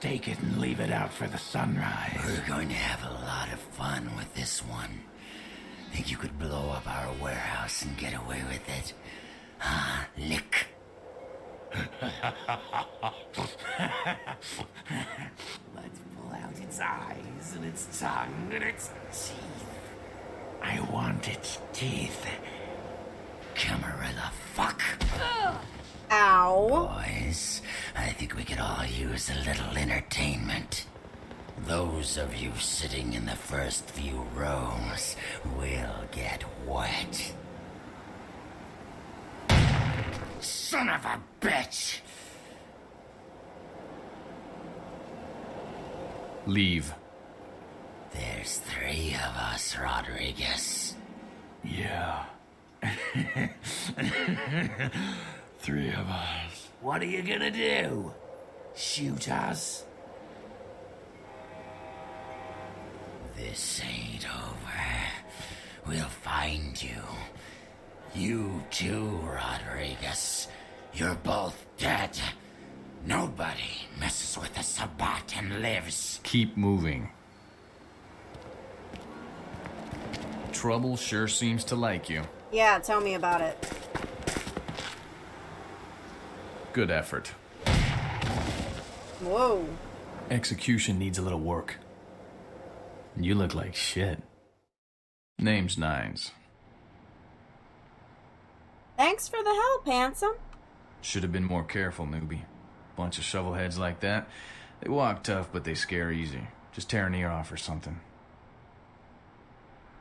take it and leave it out for the sunrise. We're going to have a lot of fun with this one. Think you could blow up our warehouse and get away with it? Huh, Lick? Let's pull out its eyes and its tongue and its teeth. I want its teeth. Camarilla fuck. Ow. Boys, I think we could all use a little entertainment. Those of you sitting in the first few rows will get wet. Son of a bitch! Leave. There's 3 of us, Rodriguez. Yeah. 3 of us. What are you gonna do? Shoot us? This ain't over. We'll find you. You too, Rodriguez. You're both dead. Nobody messes with the Sabbat and lives. Keep moving. Trouble sure seems to like you. Yeah, tell me about it. Good effort. Whoa. Execution needs a little work. You look like shit. Name's Nines. Thanks for the help, handsome. Should have been more careful, newbie. Bunch of shovelheads like that. They walk tough, but they scare easy. Just tear an ear off or something.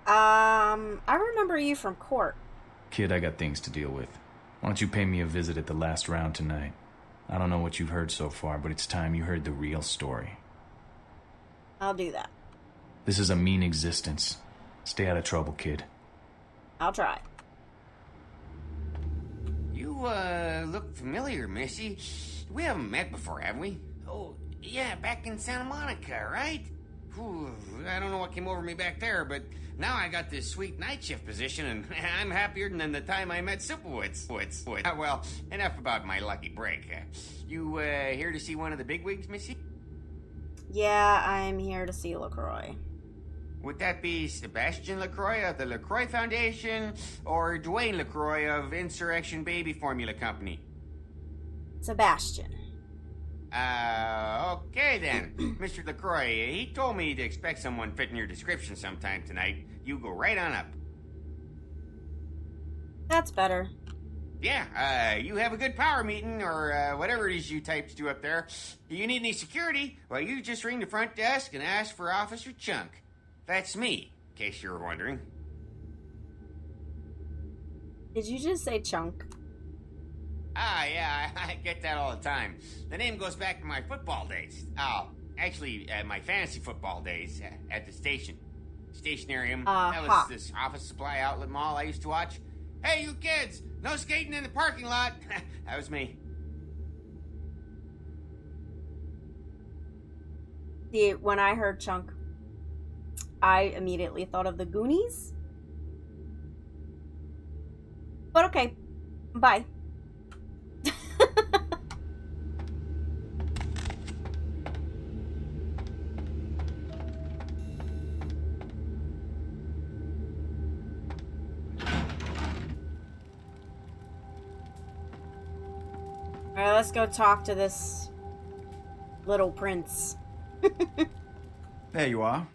I remember you from court. Kid, I got things to deal with. Why don't you pay me a visit at the last round tonight? I don't know what you've heard so far, but it's time you heard the real story. I'll do that. This is a mean existence. Stay out of trouble, kid. I'll try. You, look familiar, Missy. We haven't met before, have we? Oh, yeah, back in Santa Monica, right? Whew, I don't know what came over me back there, but now I got this sweet night shift position, and I'm happier than the time I met Simplewoods. Well, enough about my lucky break. You, here to see one of the bigwigs, Missy? Yeah, I'm here to see LaCroix. Would that be Sebastian LaCroix of the LaCroix Foundation, or Dwayne LaCroix of Insurrection Baby Formula Company? Sebastian. Okay then. Mr. LaCroix, he told me to expect someone fitting your description sometime tonight. You go right on up. That's better. Yeah, you have a good power meeting, or whatever it is you types do up there. You need any security? Well, you just ring the front desk and ask for Officer Chunk. That's me, in case you were wondering. Did you just say chunk? Ah, yeah, I get that all the time. The name goes back to my football days. Oh, actually, my fantasy football days at the station. Stationarium. That was this office supply outlet mall I used to watch. Hey, you kids! No skating in the parking lot! That was me. See, when I heard chunk, I immediately thought of the Goonies. But okay. Bye. Alright, let's go talk to this little prince. There you are.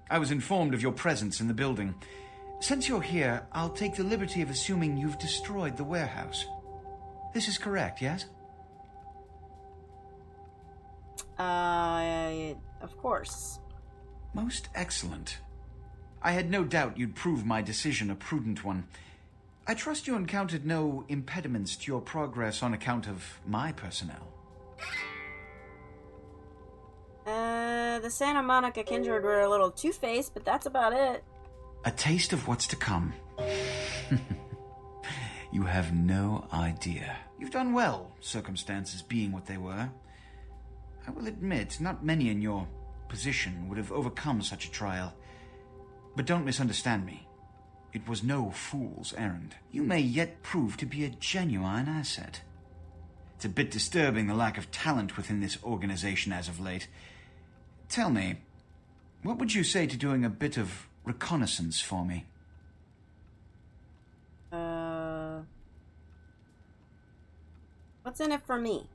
I was informed of your presence in the building. Since you're here, I'll take the liberty of assuming you've destroyed the warehouse. This is correct, yes? Of course. Most excellent. I had no doubt you'd prove my decision a prudent one. I trust you encountered no impediments to your progress on account of my personnel. The Santa Monica Kindred were a little two-faced, but that's about it. A taste of what's to come. You have no idea. You've done well, circumstances being what they were. I will admit, not many in your position would have overcome such a trial. But don't misunderstand me. It was no fool's errand. You may yet prove to be a genuine asset. It's a bit disturbing, the lack of talent within this organization as of late. Tell me, what would you say to doing a bit of reconnaissance for me? What's in it for me?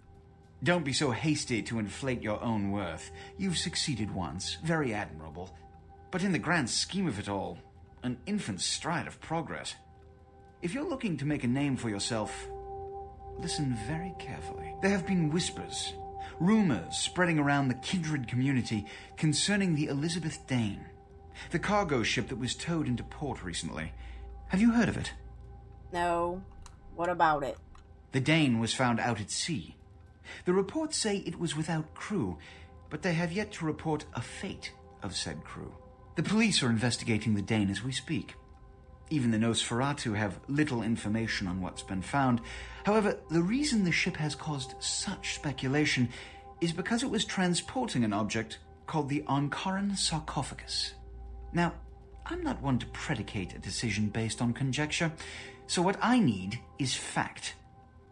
Don't be so hasty to inflate your own worth. You've succeeded once, very admirable. But in the grand scheme of it all, an infant stride of progress. If you're looking to make a name for yourself, listen very carefully. There have been whispers, rumors spreading around the kindred community concerning the Elizabeth Dane, the cargo ship that was towed into port recently. Have you heard of it? No. What about it? The Dane was found out at sea. The reports say it was without crew, but they have yet to report a fate of said crew. The police are investigating the Dane as we speak. Even the Nosferatu have little information on what's been found. However, the reason the ship has caused such speculation is because it was transporting an object called the Anarchs sarcophagus. Now, I'm not one to predicate a decision based on conjecture, so what I need is fact.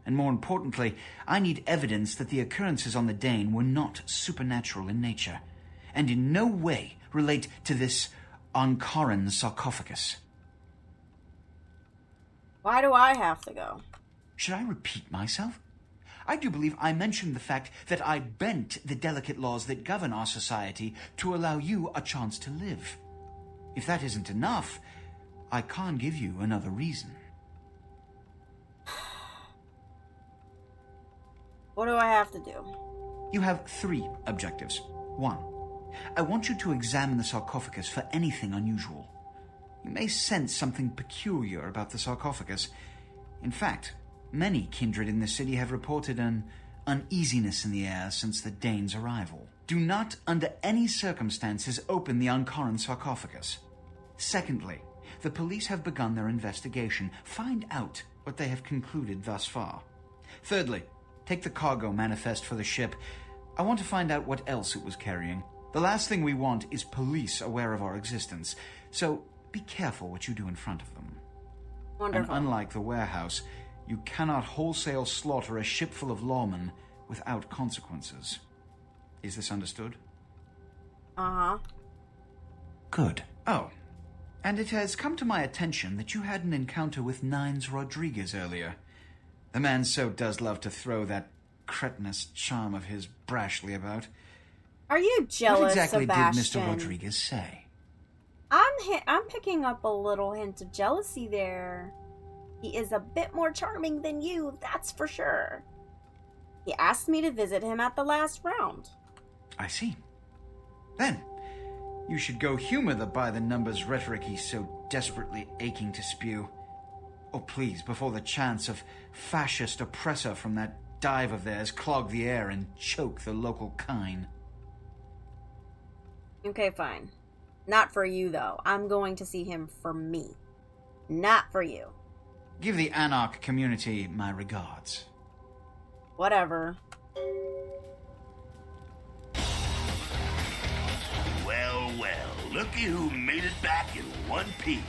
And more importantly, I need evidence that the occurrences on the Dane were not supernatural in nature, and in no way relate to this Anarchs sarcophagus. Why do I have to go? Should I repeat myself? I do believe I mentioned the fact that I bent the delicate laws that govern our society to allow you a chance to live. If that isn't enough, I can't give you another reason. What do I have to do? You have 3 objectives. 1, I want you to examine the sarcophagus for anything unusual. You may sense something peculiar about the sarcophagus. In fact, many kindred in the city have reported an uneasiness in the air since the Dane's arrival. Do not, under any circumstances, open the Anarchs sarcophagus. Secondly, the police have begun their investigation. Find out what they have concluded thus far. Thirdly, take the cargo manifest for the ship. I want to find out what else it was carrying. The last thing we want is police aware of our existence, so be careful what you do in front of them. Wonderful. And unlike the warehouse, you cannot wholesale slaughter a ship full of lawmen without consequences. Is this understood? Uh-huh. Good. Oh, and it has come to my attention that you had an encounter with Nines Rodriguez earlier. The man so does love to throw that cretinous charm of his brashly about. Are you jealous, What exactly Sebastian? did Mr. Rodriguez say? I'm picking up a little hint of jealousy there. He is a bit more charming than you, that's for sure. He asked me to visit him at the last round. I see. Then, you should go humor the by-the-numbers rhetoric he's so desperately aching to spew. Oh, please, before the chance of fascist oppressor from that dive of theirs clog the air and choke the local kine. Okay, fine. Not for you, though. I'm going to see him for me. Not for you. Give the Anarch community my regards. Whatever. Well, looky who made it back in one piece.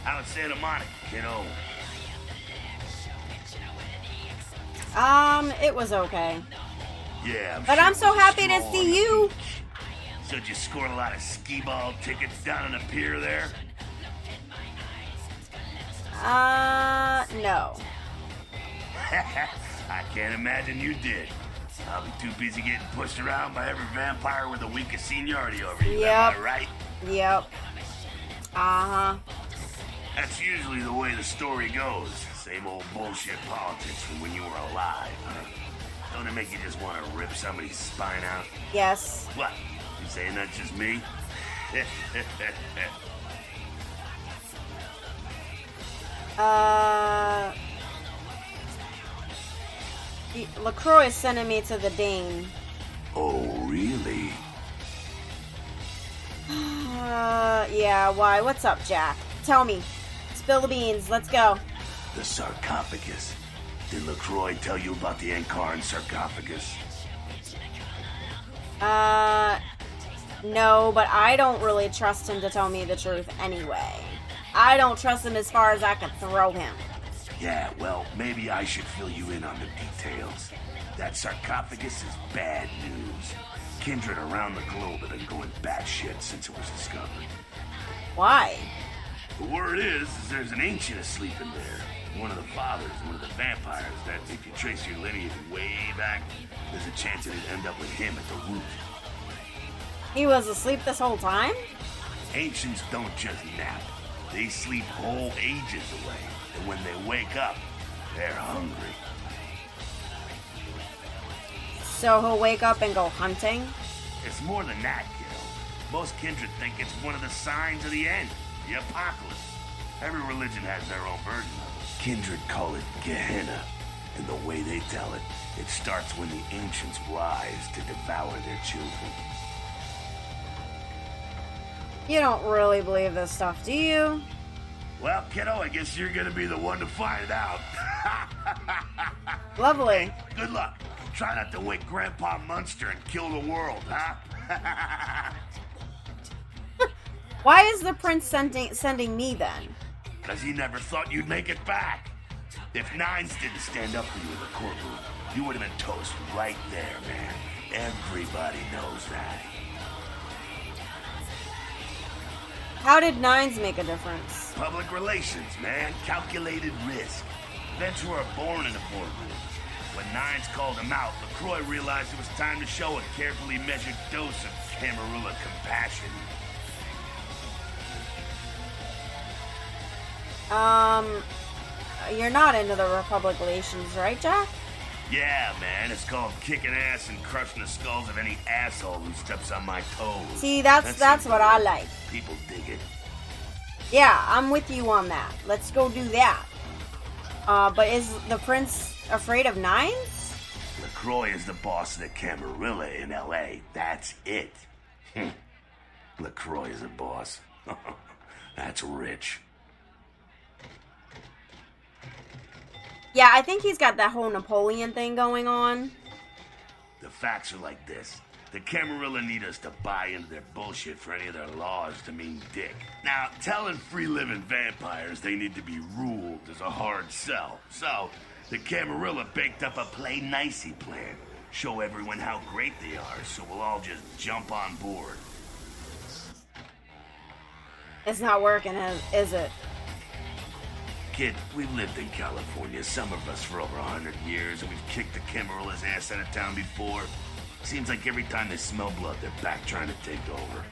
Out of Santa Monica, kiddo. It was okay. Yeah, But sure I'm so it was happy to slow see on the you. beach. So did you score a lot of skee-ball tickets down on the pier there? No. I can't imagine you did. I'll be too busy getting pushed around by every vampire with the weakest seniority over you, am I right? Yep. Uh-huh. That's usually the way the story goes. Same old bullshit politics from when you were alive, huh? Don't it make you just want to rip somebody's spine out? Yes. What? You saying that's just me? LaCroix is sending me to the Dane. Oh, really? Yeah, why? What's up, Jack? Tell me. Spill the beans. Let's go. The sarcophagus. Did LaCroix tell you about the Anarchs sarcophagus? No, but I don't really trust him to tell me the truth anyway. I don't trust him as far as I can throw him. Yeah, well, maybe I should fill you in on the details. That sarcophagus is bad news. Kindred around the globe have been going batshit since it was discovered. Why? The word is there's an ancient asleep in there. One of the fathers, one of the vampires, that if you trace your lineage way back, there's a chance it'd end up with him at the root. He was asleep this whole time? Ancients don't just nap. They sleep whole ages away. And when they wake up, they're hungry. So he'll wake up and go hunting? It's more than that, kiddo. Most kindred think it's one of the signs of the end, the apocalypse. Every religion has their own version of it. Kindred call it Gehenna. And the way they tell it, it starts when the ancients rise to devour their children. You don't really believe this stuff, do you? Well, kiddo, I guess you're gonna be the one to find out. Lovely. Hey, good luck. Try not to wake Grandpa Munster and kill the world, huh? Why is the prince sending me then? Because he never thought you'd make it back. If Nines didn't stand up for you in the courtroom, you would have been toast right there, man. Everybody knows that. How did Nines make a difference? Public relations, man. Calculated risk. Events were born in a boardroom. When Nines called him out, LaCroix realized it was time to show a carefully measured dose of Camarilla compassion. You're not into the Republic relations, right, Jack? Yeah, man, it's called kicking ass and crushing the skulls of any asshole who steps on my toes. See, that's what I like. People dig it. Yeah, I'm with you on that. Let's go do that. But is the prince afraid of Nines? LaCroix is the boss of the Camarilla in L.A. That's it. LaCroix is a boss. That's rich. Yeah, I think he's got that whole Napoleon thing going on. The facts are like this. The Camarilla need us to buy into their bullshit for any of their laws to mean dick. Now, telling free-living vampires they need to be ruled is a hard sell. So, the Camarilla baked up a play-nicey plan. Show everyone how great they are, so we'll all just jump on board. It's not working, is it? Kid, we've lived in California, some of us for over 100 years, and we've kicked the Camarilla's ass out of town before. Seems like every time they smell blood, they're back trying to take over.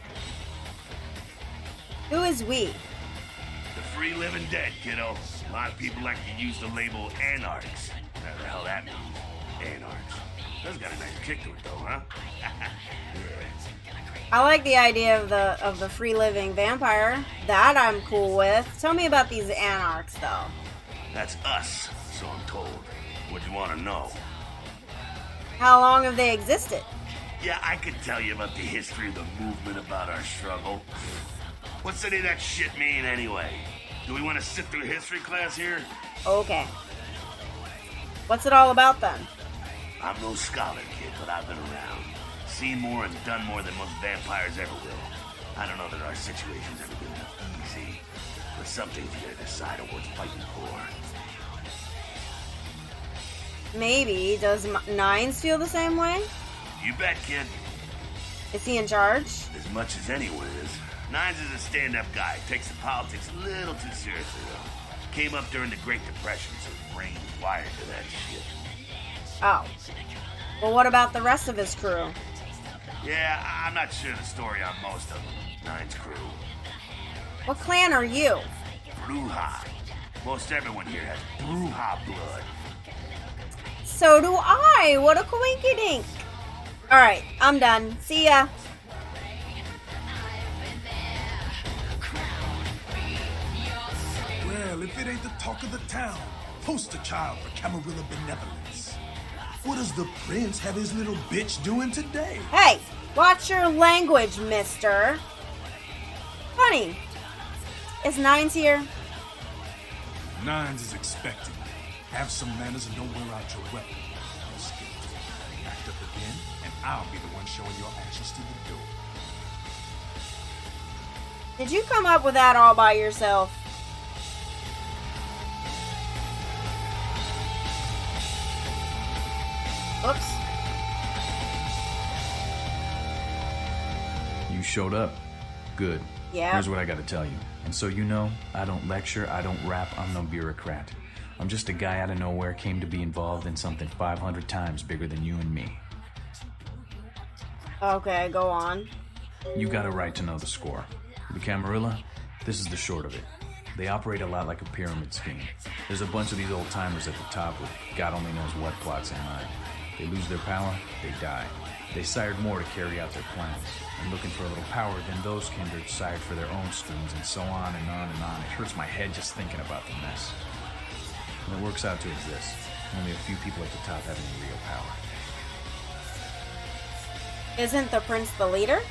Who is we? The free living dead, kiddo. A lot of people like to use the label Anarchs. Whatever the hell that means. Anarchs. That's got a nice kick to it, though, huh? I like the idea of the free living vampire. That I'm cool with. Tell me about these Anarchs, though. That's us, so I'm told. What do you want to know? How long have they existed? Yeah, I could tell you about the history of the movement, about our struggle. What's any of that shit mean, anyway? Do we want to sit through history class here? Okay. What's it all about, then? I'm no scholar, kid, but I've been around. Seen more and done more than most vampires ever will. I don't know that our situation's ever been easy, but some things you gotta decide on what's fighting for. Maybe. Does Nines feel the same way? You bet, kid. Is he in charge? As much as anyone is. Nines is a stand-up guy. Takes the politics a little too seriously, though. Came up during the Great Depression, so his brain's wired to that shit. Oh. Well, what about the rest of his crew? Yeah, I'm not sure the story on most of them. Nines crew. What clan are you? Bruja. Most everyone here has Bruja blood. So do I. What a coinkydink. Alright, I'm done. See ya. Well, if it ain't the talk of the town, poster child for Camarilla benevolence. What does the prince have his little bitch doing today? Hey, watch your language, mister. Honey, is Nines here? Nines is expecting. Have some manners and don't wear out your weapon. Don't skip. Act up again, and I'll be the one showing your ashes to the door. Did you come up with that all by yourself? You showed up. Good. Yeah. Here's what I gotta tell you. And so you know, I don't lecture, I don't rap, I'm no bureaucrat. I'm just a guy out of nowhere came to be involved in something 500 times bigger than you and me. Okay, go on. You got a right to know the score. The Camarilla, this is the short of it. They operate a lot like a pyramid scheme. There's a bunch of these old-timers at the top with God only knows what plots in mind. They lose their power, they die. They sired more to carry out their plans. And looking for a little power, then those kindred sired for their own schemes, and so on and on and on. It hurts my head just thinking about the mess. And it works out to exist. Only a few people at the top have any real power. Isn't the prince the leader?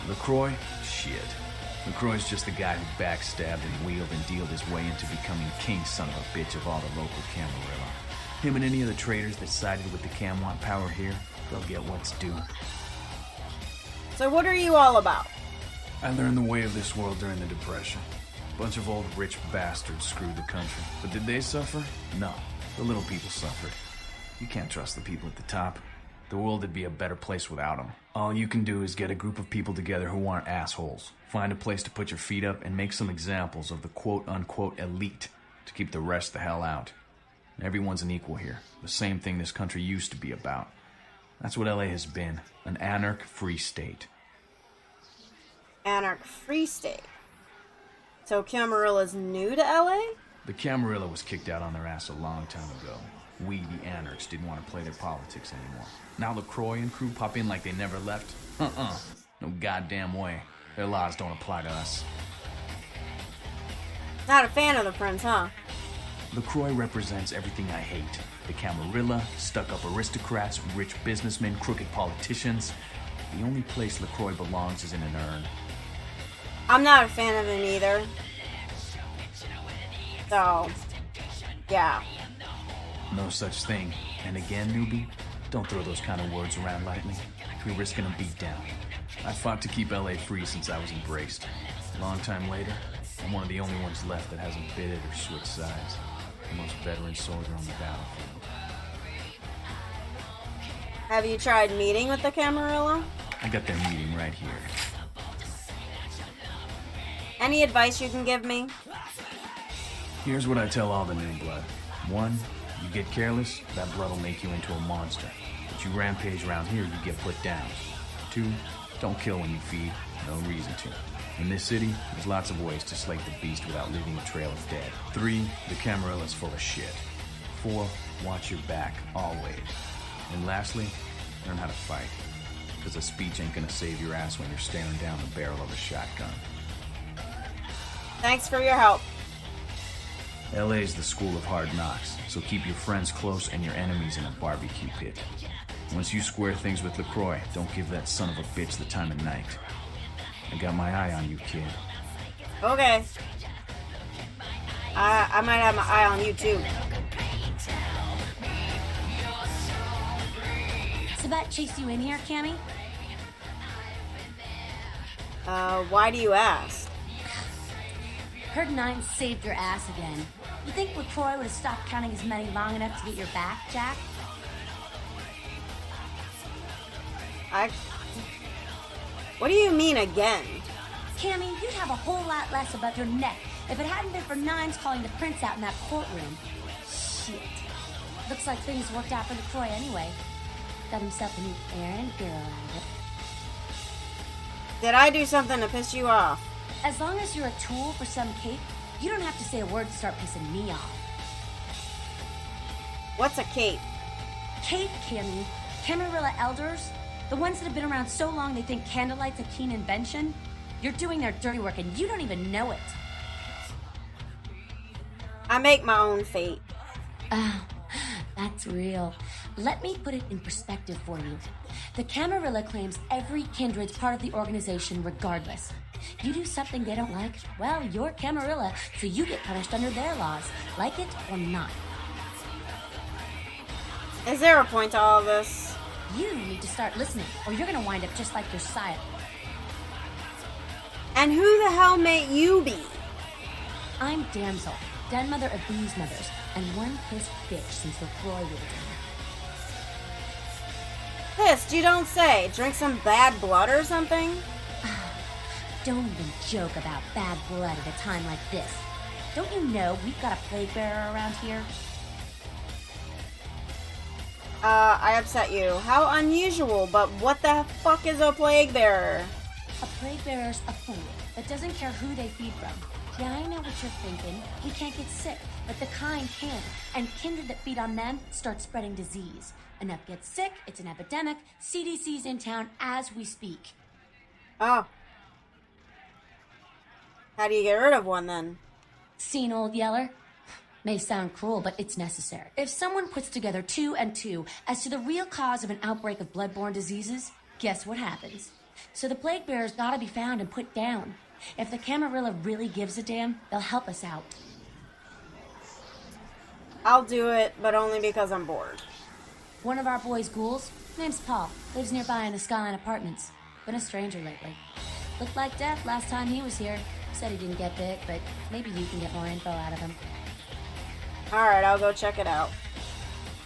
LaCroix? Shit. LaCroix's just the guy who backstabbed and wheeled and dealed his way into becoming king son of a bitch of all the local Camarilla. Him and any of the traitors that sided with the Cam want power here, they'll get what's due. So what are you all about? I learned the way of this world during the Depression. A bunch of old rich bastards screwed the country. But did they suffer? No. The little people suffered. You can't trust the people at the top. The world would be a better place without them. All you can do is get a group of people together who aren't assholes. Find a place to put your feet up and make some examples of the quote-unquote elite to keep the rest the hell out. Everyone's an equal here. The same thing this country used to be about. That's what LA has been. An anarch free state. Anarch Free State. So Camarilla's new to LA? The Camarilla was kicked out on their ass a long time ago. We, the Anarchs, didn't want to play their politics anymore. Now LaCroix and crew pop in like they never left? No goddamn way. Their laws don't apply to us. Not a fan of the prince, huh? LaCroix represents everything I hate. The Camarilla, stuck-up aristocrats, rich businessmen, crooked politicians. The only place LaCroix belongs is in an urn. I'm not a fan of him either. So, yeah. No such thing. And again, newbie, don't throw those kind of words around lightly. You're risking a beatdown. I fought to keep LA free since I was embraced. A long time later, I'm one of the only ones left that hasn't bid it or switched sides. The most veteran soldier on the battlefield. Have you tried meeting with the Camarilla? I got their meeting right here. Any advice you can give me? Here's what I tell all the new blood. 1, you get careless, that blood will make you into a monster. But you rampage around here, you get put down. 2, don't kill when you feed. No reason to. In this city, there's lots of ways to slake the beast without leaving a trail of dead. 3, the Camarilla's full of shit. 4, watch your back, always. And lastly, learn how to fight. Because a speech ain't gonna save your ass when you're staring down the barrel of a shotgun. Thanks for your help. LA's the school of hard knocks, so keep your friends close and your enemies in a barbecue pit. Once you square things with LaCroix, don't give that son of a bitch the time of night. I got my eye on you, kid. Okay. I might have my eye on you too. Sabat chased you in here, Cammy? Why do you ask? Heard Nine saved your ass again. You think LaCroix would have stopped counting his money long enough to get your back, Jack? What do you mean again? Cammy, you'd have a whole lot less above your neck if it hadn't been for Nines calling the prince out in that courtroom. Shit. Looks like things worked out for LaCroix anyway. Got himself a new errand girl out of it. Did I do something to piss you off? As long as you're a tool for some cape, you don't have to say a word to start pissing me off. What's a cape? Cape, Cammy. Camarilla elders, the ones that have been around so long they think candlelight's a keen invention. You're doing their dirty work and you don't even know it. I make my own fate. Oh, that's real. Let me put it in perspective for you. The Camarilla claims every kindred's part of the organization regardless. You do something they don't like, well, you're Camarilla, so you get punished under their laws, like it or not. Is there a point to all of this? You need to start listening, or you're gonna wind up just like your sire. And who the hell may you be? I'm Damsel, den mother of these mothers, and one pissed bitch since LaCroix ruled in. Pissed, you don't say. Drink some bad blood or something? Don't even joke about bad blood at a time like this. Don't you know we've got a plague bearer around here? I upset you. How unusual, but what the fuck is a plague bearer? A plague bearer's a fool that doesn't care who they feed from. Yeah, I know what you're thinking. We can't get sick, but the kind can. And kindred that feed on them start spreading disease. Enough gets sick, it's an epidemic. CDC's in town as we speak. Oh. How do you get rid of one then? Seen Old Yeller? May sound cruel, but it's necessary. If someone puts together 2 and 2 as to the real cause of an outbreak of bloodborne diseases, guess what happens? So the plague bearer's gotta be found and put down. If the Camarilla really gives a damn, they'll help us out. I'll do it, but only because I'm bored. One of our boys' ghouls, name's Paul, lives nearby in the Skyline Apartments. Been a stranger lately. Looked like death last time he was here. Said he didn't get bit, but maybe you can get more info out of him. Alright, I'll go check it out.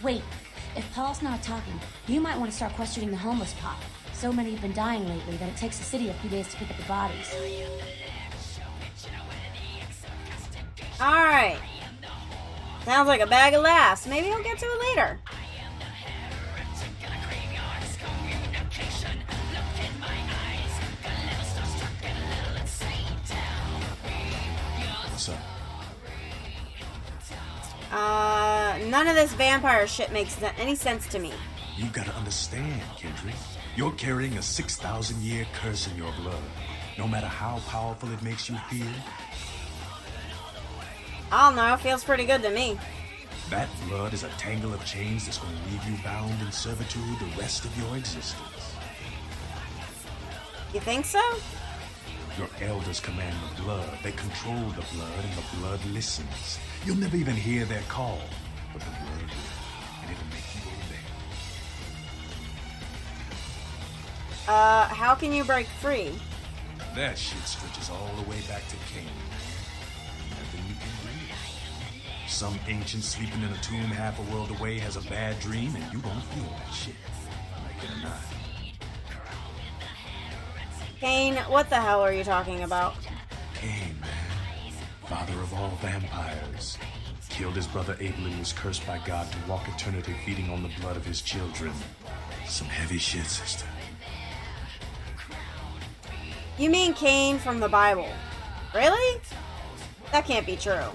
Wait, if Paul's not talking, you might want to start questioning the homeless pop. So many have been dying lately that it takes the city a few days to pick up the bodies. Alright. Sounds like a bag of laughs. Maybe I'll get to it later. What's up? None of this vampire shit makes any sense to me. You've got to understand, Kendrick. You're carrying a 6,000-year curse in your blood. No matter how powerful it makes you feel, I don't know, it feels pretty good to me. that blood is a tangle of chains that's going to leave you bound in servitude the rest of your existence. You think so? Your elders command the blood. They control the blood, and the blood listens. You'll never even hear their call, but the blood will, and it'll make you obey. How can you break free? That shit stretches all the way back to Cain. Nothing you can do. Some ancient sleeping in a tomb half a world away has a bad dream, and you don't feel that shit. Like it or not. Kane, what the hell are you talking about? Cain, man. Father of all vampires. Killed his brother Abel and was cursed by God to walk eternity feeding on the blood of his children. Some heavy shit, sister. You mean Cain from the Bible? Really? That can't be true.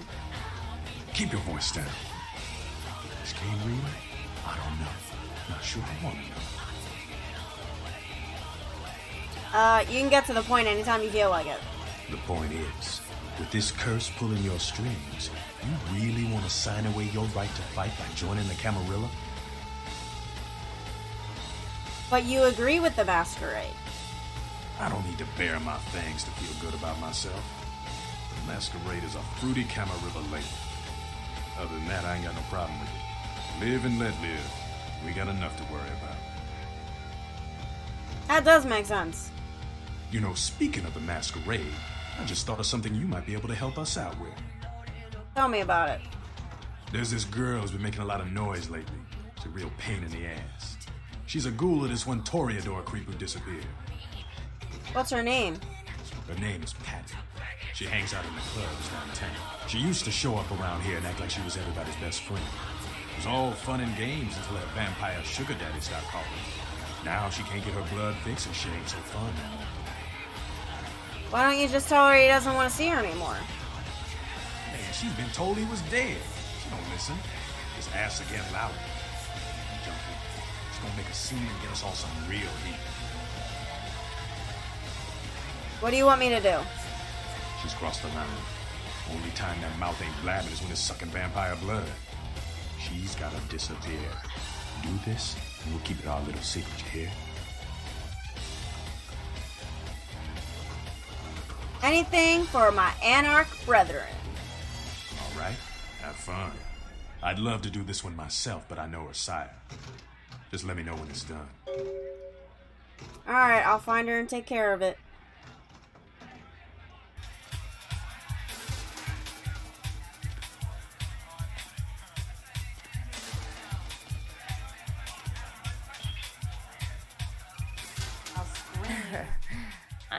Keep your voice down. Is Cain real? I don't know. Not sure I want to know. You can get to the point anytime you feel like it. The point is, with this curse pulling your strings, you really want to sign away your right to fight by joining the Camarilla? But you agree with the Masquerade. I don't need to bare my fangs to feel good about myself. The Masquerade is a fruity Camarilla lady. Other than that, I ain't got no problem with it. Live and let live. We got enough to worry about. That does make sense. You know, speaking of the Masquerade, I just thought of something you might be able to help us out with. Tell me about it. There's this girl who's been making a lot of noise lately. It's a real pain in the ass. She's a ghoul of this one Toreador creep who disappeared. What's her name? Her name is Patty. She hangs out in the clubs downtown. She used to show up around here and act like she was everybody's best friend. It was all fun and games until that vampire sugar daddy stopped calling. Now she can't get her blood fixed and she ain't so fun. Why don't you just tell her he doesn't want to see her anymore? Man, she's been told he was dead. She don't listen. Just asks again louder. Junkie. She's gonna make a scene and get us all some real heat. What do you want me to do? She's crossed the line. Only time that mouth ain't blabbing is when it's sucking vampire blood. She's gotta disappear. Do this, and we'll keep it our little secret, you hear? Anything for my Anarch brethren. All right, have fun. I'd love to do this one myself, but I know her sire. Just let me know when it's done. Alright, I'll find her and take care of it.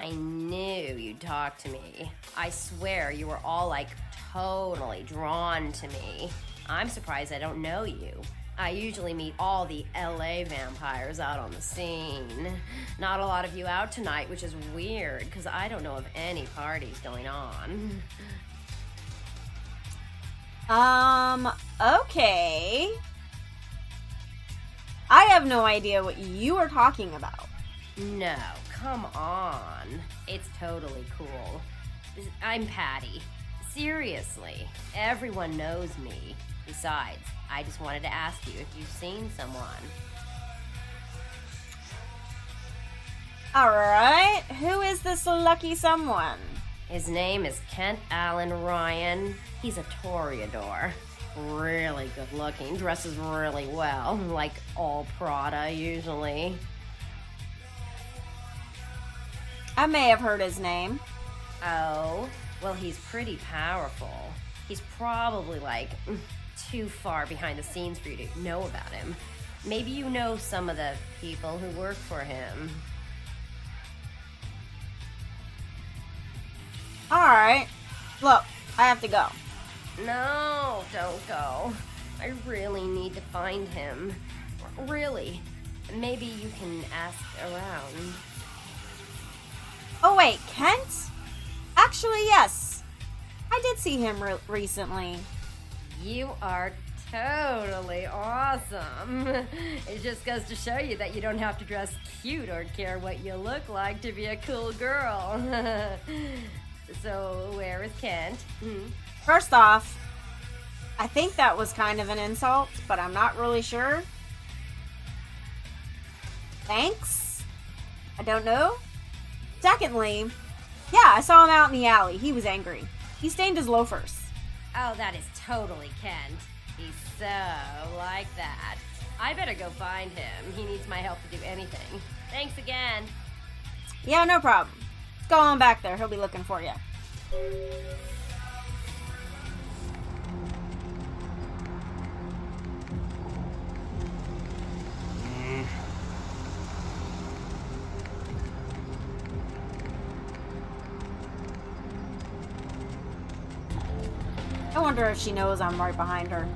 I knew you'd talk to me. I swear you were all like totally drawn to me. I'm surprised I don't know you. I usually meet all the LA vampires out on the scene. Not a lot of you out tonight, which is weird because I don't know of any parties going on. Okay. I have no idea what you are talking about. No, come on. It's totally cool. I'm Patty. Seriously, everyone knows me. Besides, I just wanted to ask you if you've seen someone. Alright, who is this lucky someone? His name is Kent Allen Ryan. He's a Toreador. Really good looking, dresses really well, like all Prada usually. I may have heard his name. Oh, well, he's pretty powerful. He's probably like too far behind the scenes for you to know about him. Maybe you know some of the people who work for him. Alright. Look, I have to go. No, don't go. I really need to find him. Really. Maybe you can ask around. Oh wait, Kent? Actually, yes. I did see him recently. You are totally awesome. It just goes to show you that you don't have to dress cute or care what you look like to be a cool girl. So, where is Kent? First off, I think that was kind of an insult, but I'm not really sure. Thanks? I don't know. Secondly, yeah, I saw him out in the alley. He was angry. He stained his loafers. Oh, that is totally Kent. He's so like that. I better go find him. He needs my help to do anything. Thanks again. Yeah, no problem. Go on back there. He'll be looking for you. I wonder if she knows I'm right behind her.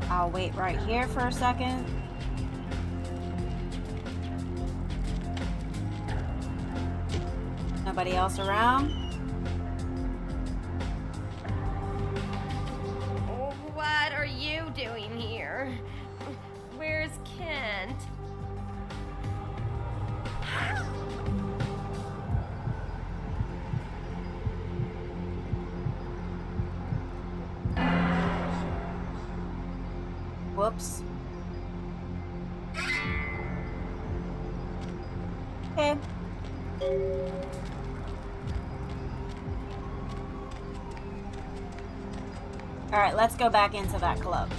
I'll wait right here for a second. Nobody else around? What are you doing here? Where's Kent? Whoops. Okay. Alright, let's go back into that club.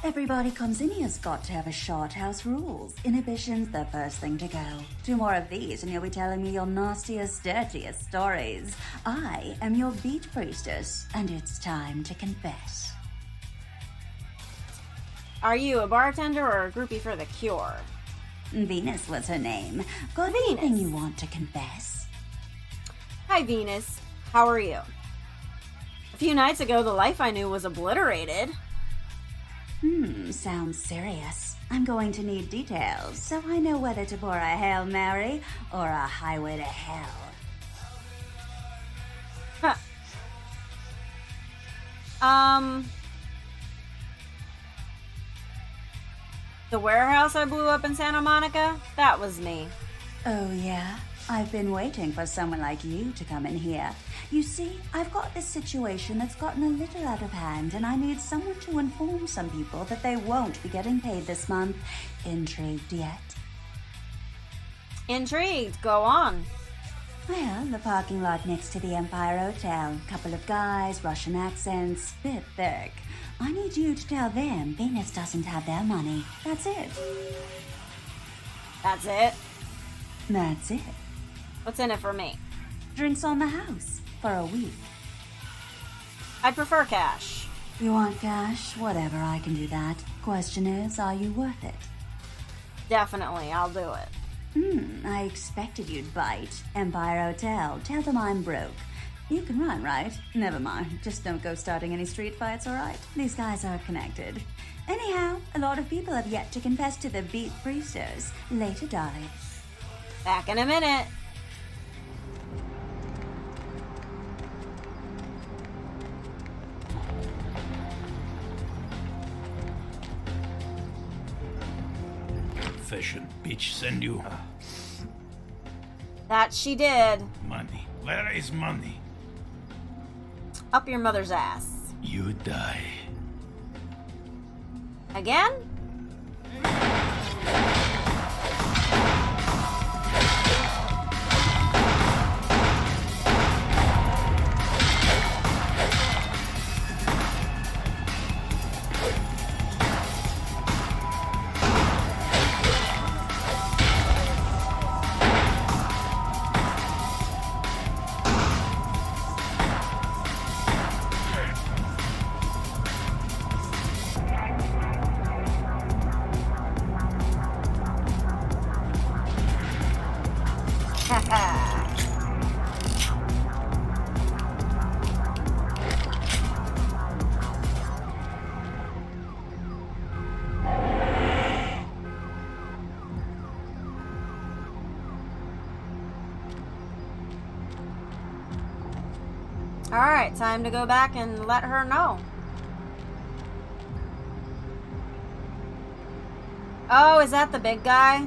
Everybody comes in here's got to have a short house rules. Inhibition's the first thing to go. 2 more of these and you'll be telling me your nastiest, dirtiest stories. I am your beat priestess, and it's time to confess. Are you a bartender or a groupie for the cure? Venus was her name. Got Venus. anything you want to confess? Hi, Venus. How are you? A few nights ago, the life I knew was obliterated. Sounds serious. I'm going to need details, so I know whether to pour a Hail Mary or a highway to hell. The warehouse I blew up in Santa Monica? That was me. Oh, yeah? I've been waiting for someone like you to come in here. You see, I've got this situation that's gotten a little out of hand, and I need someone to inform some people that they won't be getting paid this month. Intrigued yet? Intrigued. Go on. Well, the parking lot next to the Empire Hotel. Couple of guys, Russian accents, bit thick. I need you to tell them Venus doesn't have their money. That's it. That's it? That's it. What's in it for me? Drinks on the house for a week. I'd prefer cash. You want cash? Whatever, I can do that. Question is, are you worth it? Definitely, I'll do it. I expected you'd bite. Empire Hotel. Tell them I'm broke. You can run, right? Never mind. Just don't go starting any street fights, alright? These guys are connected. Anyhow, a lot of people have yet to confess to the Beat Priesters. Later, darling. Back in a minute. Efficient bitch send you. That she did. Money. Where is money? Up your mother's ass. You die. Again? Alright, time to go back and let her know. Oh, is that the big guy?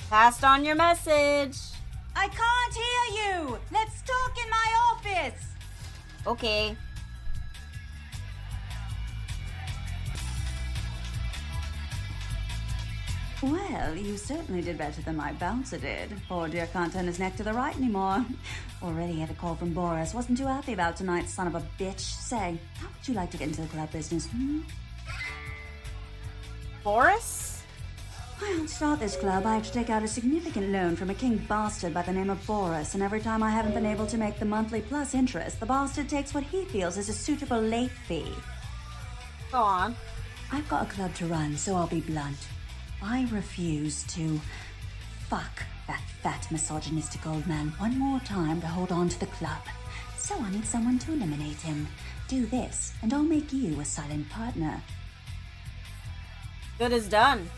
Passed on your message. I can't hear you! Let's talk in my office! Okay. Well, you certainly did better than my bouncer did. Poor dear can't turn his neck to the right anymore. Already had a call from Boris. Wasn't too happy about tonight, son of a bitch. Say, how would you like to get into the club business, Boris? Well, to start this club, I have to take out a significant loan from a king bastard by the name of Boris, and every time I haven't been able to make the monthly plus interest, the bastard takes what he feels is a suitable late fee. Go on. I've got a club to run, so I'll be blunt. I refuse to fuck that fat misogynistic old man one more time to hold on to the club. So I need someone to eliminate him. Do this, and I'll make you a silent partner. Good as done.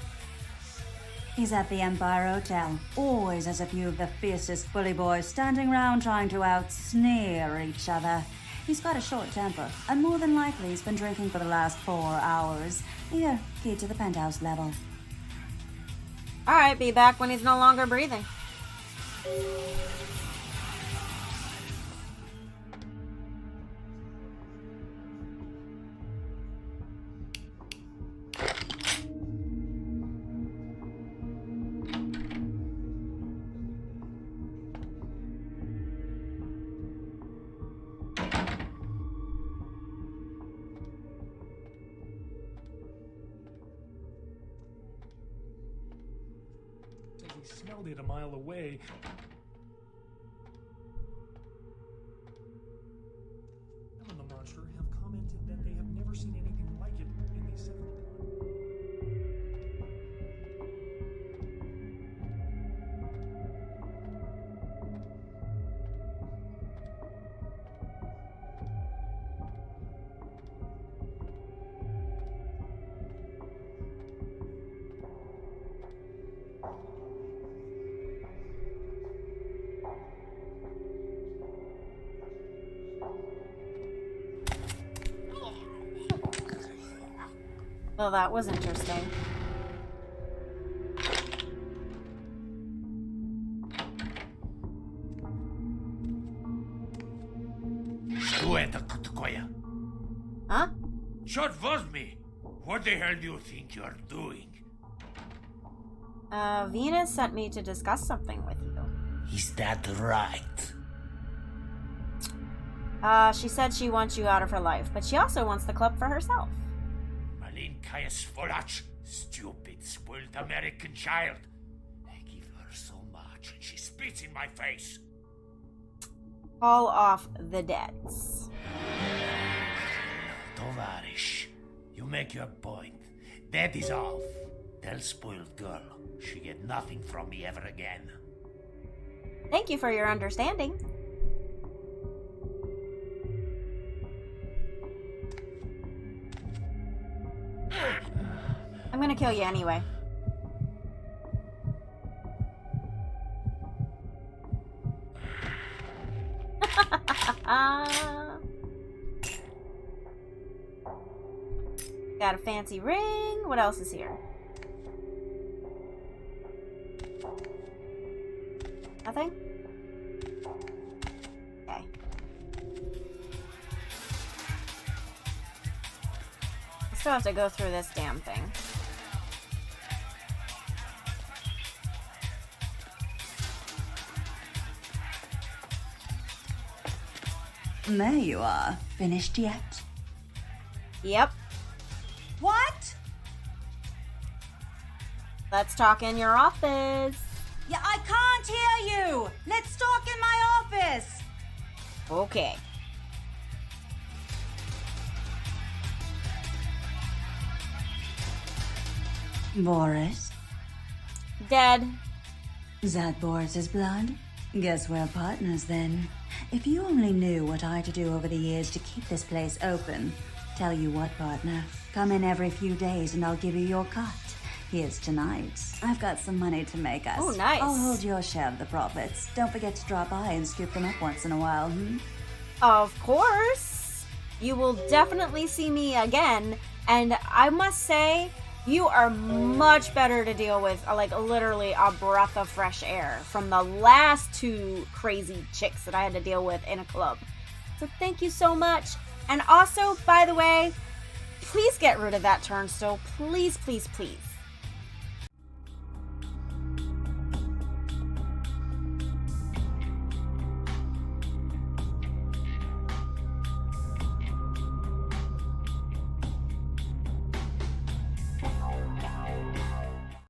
He's at the Empire Hotel. Always has a few of the fiercest bully boys standing round trying to out-sneer each other. He's got a short temper, and more than likely he's been drinking for the last 4 hours. Here, key to the penthouse level. Alright, be back when he's no longer breathing. He smelled it a mile away. Some of the monster have commented that they have never seen anything like it in these 7 Oh, that was interesting. Что это такое? Huh? Черт возьми! What the hell do you think you're doing? Venus sent me to discuss something with you. Is that right? She said she wants you out of her life, but she also wants the club for herself. Malinkaya Svolach, stupid, spoiled American child. I give her so much and she spits in my face. Call off the debts. Tovarish, you make your point. That is off. Tell spoiled girl she get nothing from me ever again. Thank you for your understanding. I'm gonna kill you anyway. Got a fancy ring. What else is here? Nothing? Okay. I still have to go through this damn thing. There you are. Finished yet? Yep. What? Let's talk in your office. Yeah, I can't hear you. Let's talk in my office. Okay. Boris? Dead. Is that Boris's blood? Guess we're partners then. If you only knew what I had to do over the years to keep this place open. Tell you what, partner. Come in every few days and I'll give you your cut. Here's tonight. I've got some money to make us. Oh, nice. I'll hold your share of the profits. Don't forget to drop by and scoop them up once in a while, Of course. You will definitely see me again. And I must say, you are much better to deal with, like literally a breath of fresh air from the last two crazy chicks that I had to deal with in a club. So thank you so much. And also, by the way, please get rid of that turnstile. Please, please, please.